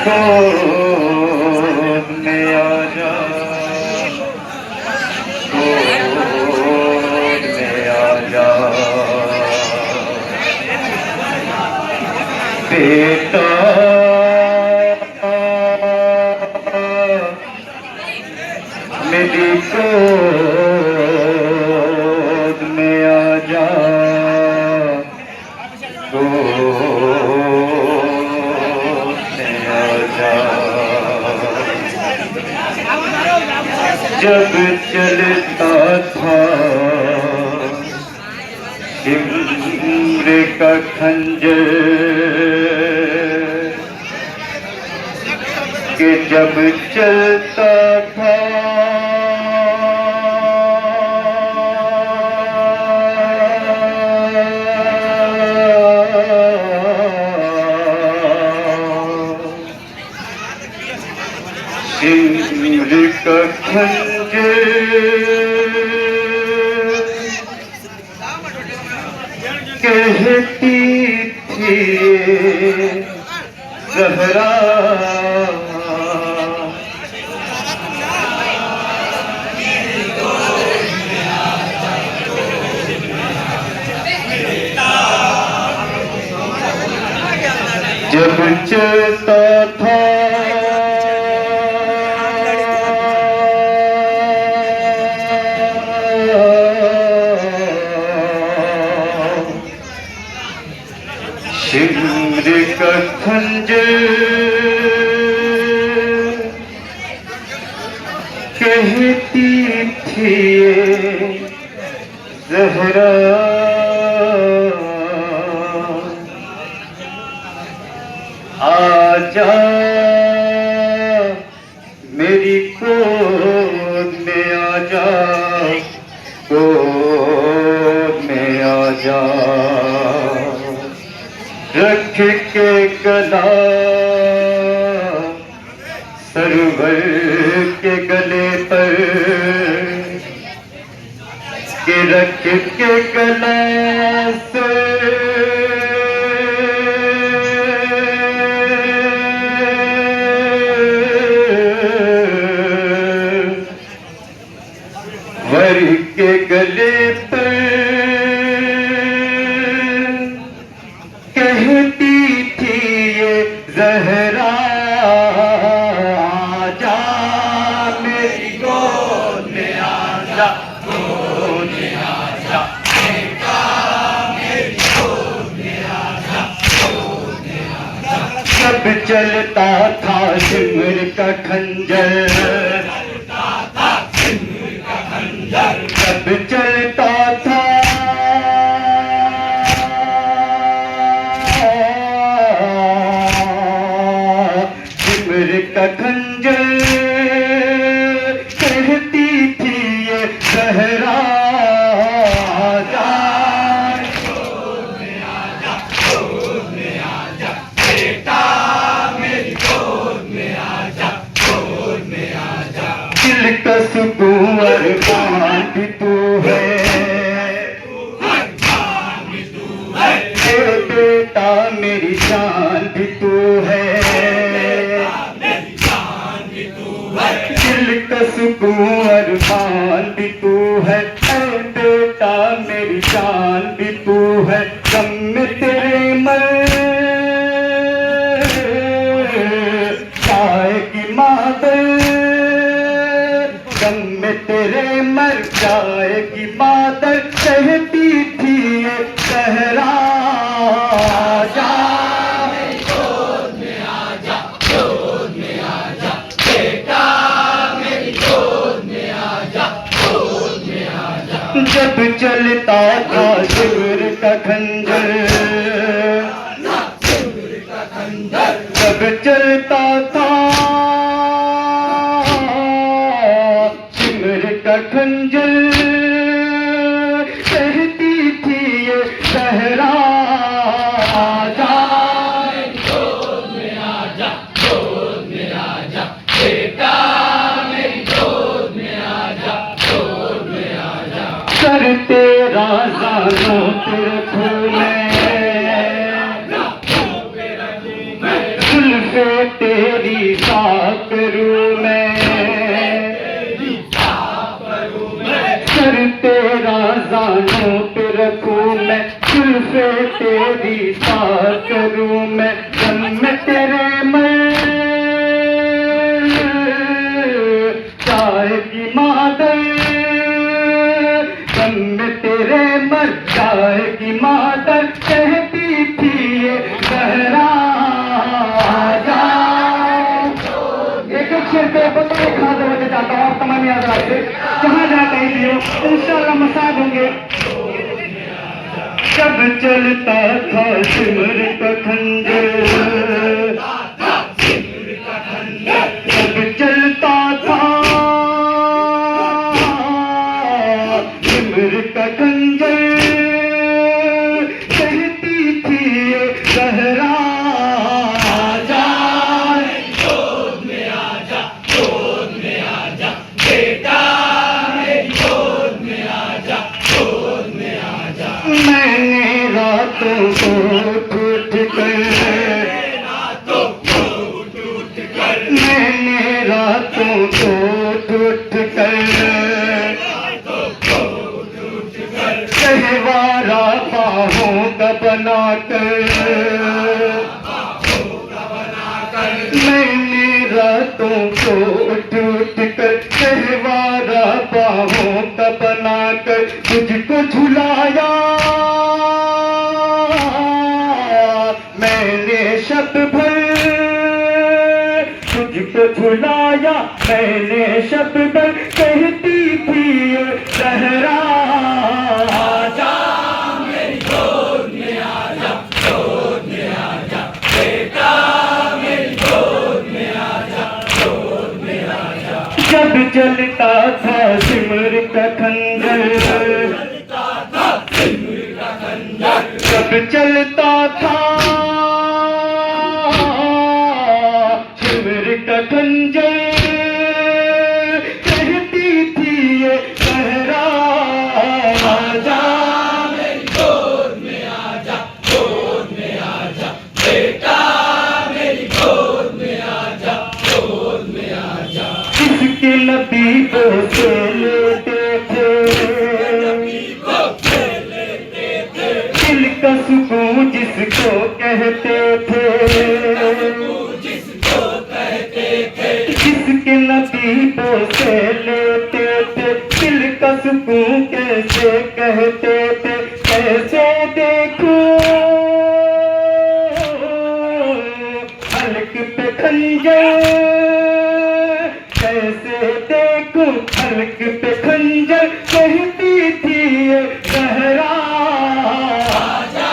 गोद में आजा, गोद में आजा बेटा, मेरी गोद में आजा, जब चलता था शिमर का खंजर कि जब चलता था शिमर का खंजर कहती थी ज़हरा, जब चलता था शिमर का खंजर कहती थी ज़हरा, आजा मेरी गोद में आजा, गोद में आजा, रख के गला सरवर के गले पर, के रख के गला वर के गले पर कहती थी ये ज़हरा, आजा मेरी गोद में आजा, गोद में आजा बेटा, मेरी गोद में आजा, गोद में आजा। जब चलता था शिमर का खंजर, जब चलता था शिमर का खंजर कहती थी ये ज़हरा, आजा गोद में आजा, गोद में आजा बेटा, मेरी गोद में आजा, गोद में आजा। दिल का सुकून अरमान भी तू है, बेटा मेरी जान भी तू है, दिल का सुकून अरमान भी तू है, बेटा मेरी जान भी तू है। गम में तेरे मर जाएगी मादर, गम में तेरे मर जाएगी मादर, कहती थी ये ज़हरा, आजा मेरी गोद में आजा, गोद में आजा बेटा, मेरी गोद में आजा, गोद में आजा। जब चलता था शिमर का खंजर, जब चलता था शिमर का खंजर कहती थी ये ज़हरा, आजा मेरी गोद में आजा, गोद में आजा बेटा, मेरी गोद में आजा, गोद में आजा। सर तेरा जानो तेरे खून में, जुल्फ़े तेरी रखूं मैं, जुल्फे तेरी साथ करूं मैं, गम में तेरे मर जाएगी मादर, गम में तेरे मर जाएगी मादर, कहती थी ये सहरा जा। एक एक शेर पे बता एक हाथ बजा जाता हूँ, आप तमाम याद रखते जहाँ जहाँ कहीं भी हो इंशाल्लाह मसाज होंगे। जब चलता था सिमर का खंजर, जब चलता था सिमर का खंजर, कहती थी ये सहरा जा, गोद में आजा, गोद में आजा बेटा, मेरी गोद में आजा, गोद में आजा। मैंने रातों को उठ कर, मैंने रातों को उठ कर कहवारा बाहों का बना कर, मैंने रातों को उठ कर कहवारा बाहों का बना कर तुझको झुलाया, मैंने शब भर तुझको झुलाया, मैंने शब भर कहती थी सहरा जा, मेरी गोद में आजा, गोद में आजा बेटा, मेरी गोद में आजा, गोद में आजा। जब चलता था सिमर का खंजर, जब चलता था सिमर का खंजर, कहती थी ये सहरा आजा, मेरी गोद में आजा, गोद में आजा बेटा, मेरी गोद में आजा, गोद में आजा। जिसके नबी को से लेते थे, दिल का सुकून जिसको कहते थे, जिसके नबी को से लेते थे, दिल का सुकून कैसे कहते थे, कैसे देखो हल्क पे खंजर, कैसे देखो हल्क पे खंजर, कहती थी ये सहरा आजा,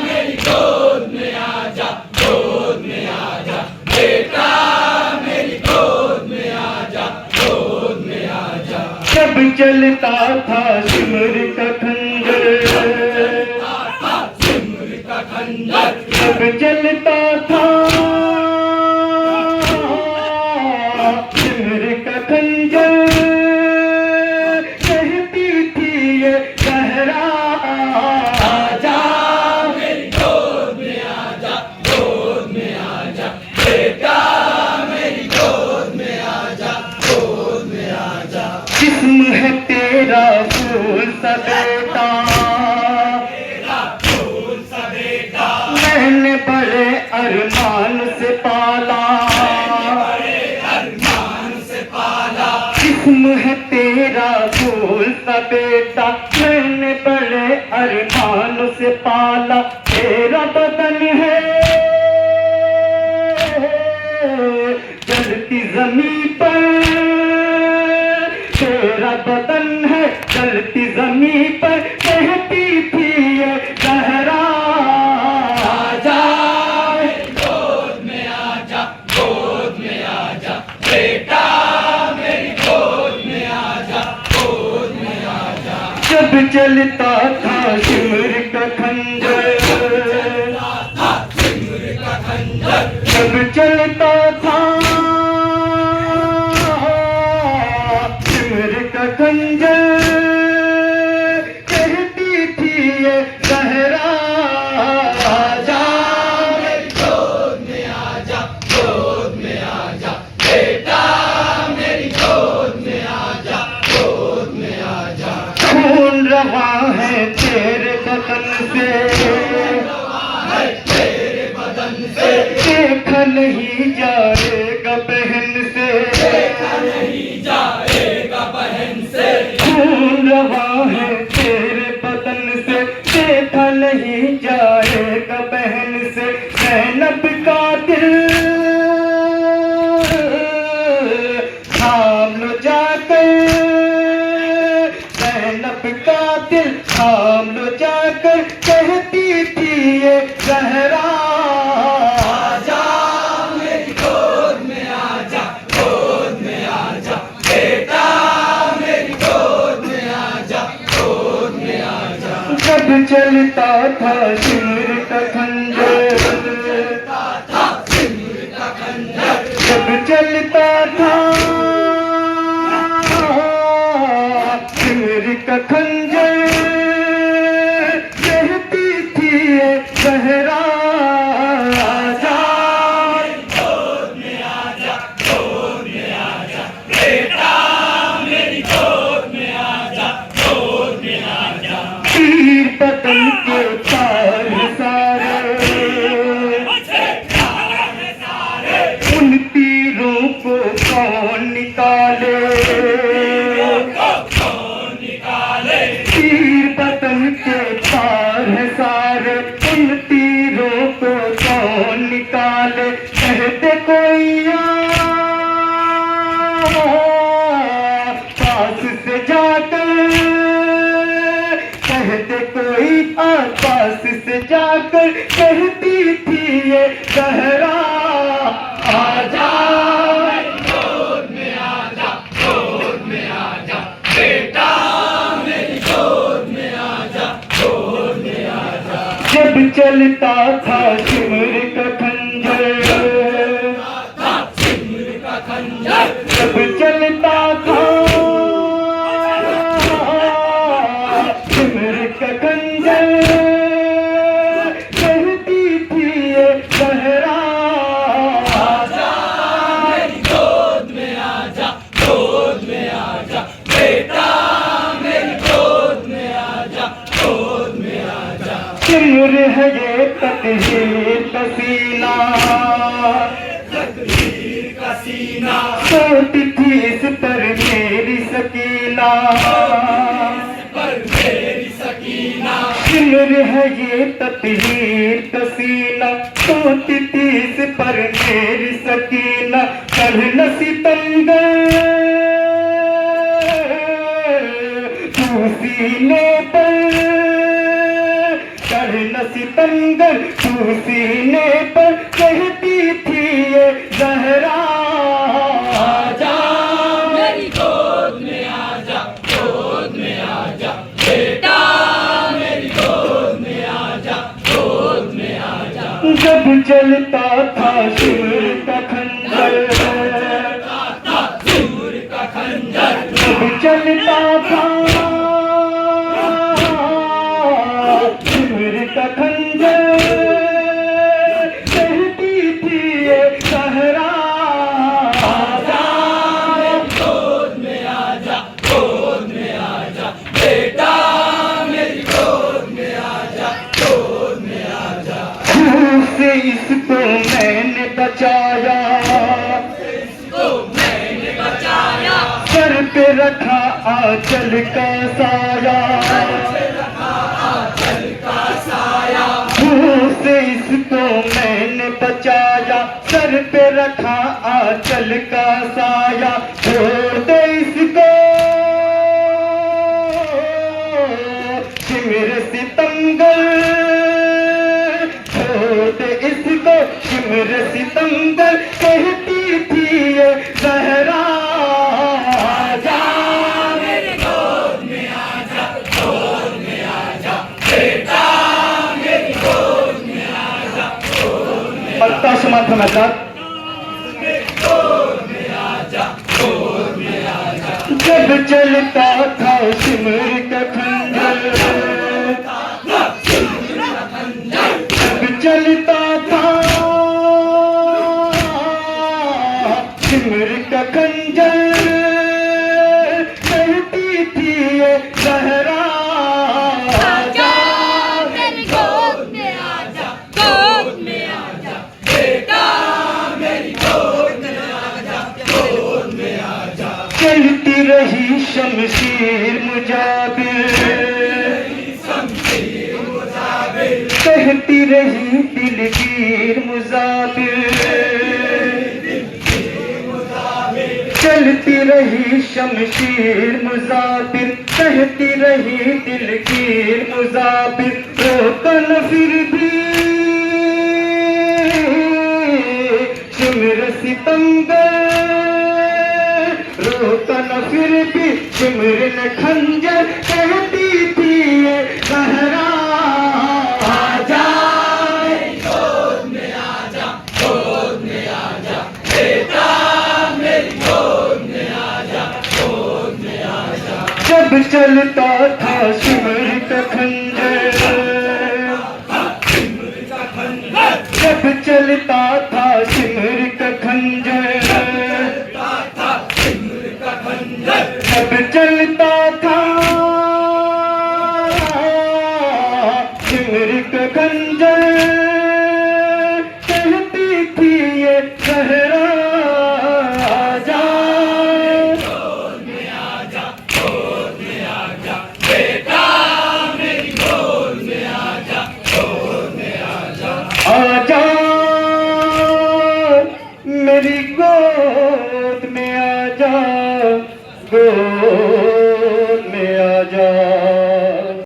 मेरी गोद में आजा, गोद में आजा बेटा, मेरी गोद में आजा, गोद में आजा। जब चलता था सिमर का खंजर, जब चलता था सिमर का खंजर, कहती थी ये सहरा आजा, मेरी गोद में आजा, गोद में आजा बेटा, मेरी गोद में आजा, गोद में आजा। जिस्म है तेरा फूल सा बेटा, मैंने बड़े अरमान से पाला, जिस्म है तेरा फूल सा बेटा, मैंने बड़े अरमान से पाला, तेरा बदन है जलती ज़मीं पर, तेरा बदन है जलती ज़मीं पर, कहती थी ये सहरा आजा, मेरी गोद में आजा, गोद में आजा बेटा, मेरी गोद में आजा, गोद में आजा। जब चलता था सिमर का खंजर, जब चलता था सिमर का खंजर, कहती थी ये सहरा आजा, मेरी गोद में आजा, गोद में आजा बेटा, मेरी गोद में आजा, गोद में आजा। खून रवा है तेरा बदन से, देखा नहीं जाएगा बहन से, खून रवा है तेरे बदन से, देखा नहीं जाएगा बहन से। ज़ैनब का दिल थाम लो जाकर, ज़ैनब का दिल थाम लो जाकर, कहती थी ये ज़हरा आजा मेरी गोद में आजा, गोद में आजा बेटा मेरी गोद में आजा, गोद में आजा। जब चलता था सिमर का खंजर, जब चलता था सिमर का खंजर, कहती थी ये ज़हरा आजा गोद में आजा, गोद में आजा बेटा मेरी गोद में आजा, गोद में आजा। तीर बदन के तार सारे, उन तीरों को कौन निकाले, तीर बदन के तार है सारे, उन तीरों को कौन निकाले। कहते कोई पास से जाकर, कहते कोई पास से जाकर, कहती थी ये ज़हरा आजा मेरी गोद में आजा, गोद में आजा बेटा मेरी गोद में आजा, गोद में आजा। जब चलता था सिमर का खंजर, जब चलता था सिमर का खंजर, कहती थी ये ज़हरा आजा मेरी गोद में आजा, गोद में आजा बेटा मेरी गोद में आजा, गोद में आजा। सिमर है ये तकदीर का सीना, तकदीर का सीना, सोती थी इस पर मेरी सकीना, पर मेरी सकीना। सिमर है ये तकदीर का सीना, सोती थी इस पर मेरी सकीना। कर न सितमगर तू सीने पर, कर न सितमगर तू सीने पर, कहती थी ये ज़हरा आजा मेरी गोद में आजा, गोद में आजा बेटा मेरी गोद में आजा, गोद में आजा। जब चलता था सिमर का खंजर, जब चलता था सिमर का खंजर, कहती थी ये ज़हरा आजा गोद में आजा, गोद में आजा बेटा मेरी गोद में आजा, गोद में आजा। खून से इसको मैंने बचाया, सर पे रखा आंचल का साया, खून से इसको मैंने बचाया, सर पे रखा आंचल का साया। छोड़ दे इसको सिमर सितमगर, छोड़ दे इसको सिमर सितमगर, कहती थी ये ज़हरा आजा मेरी गोद में आजा, गोद में आजा बेटा मेरी गोद में आजा, गोद में आजा। पत्ता समाप्त होना गोद में आजा, गोद में आजा। जब चलता था सिमर का खंजर, जब चलता था सिमर का खंजर, कहती थी ये ज़हरा आजा कहती रही दिलगीर मुसाफिर, चलती रही शमशीर मुसाफिर, कहती रही दिलगीर मुसाफिर, रोकन फिर भी शिमर सितमगर, रोकन फिर भी शिमर खंजर, कहती थी ये सहरा आजा गोद में आजा, गोद में आजा बेटा मेरी गोद में आजा, गोद में आजा। जब चलता था शिमर का खंजर, जब चलता था शिमर का खंजर, जब चलता था शिमर का खंजर,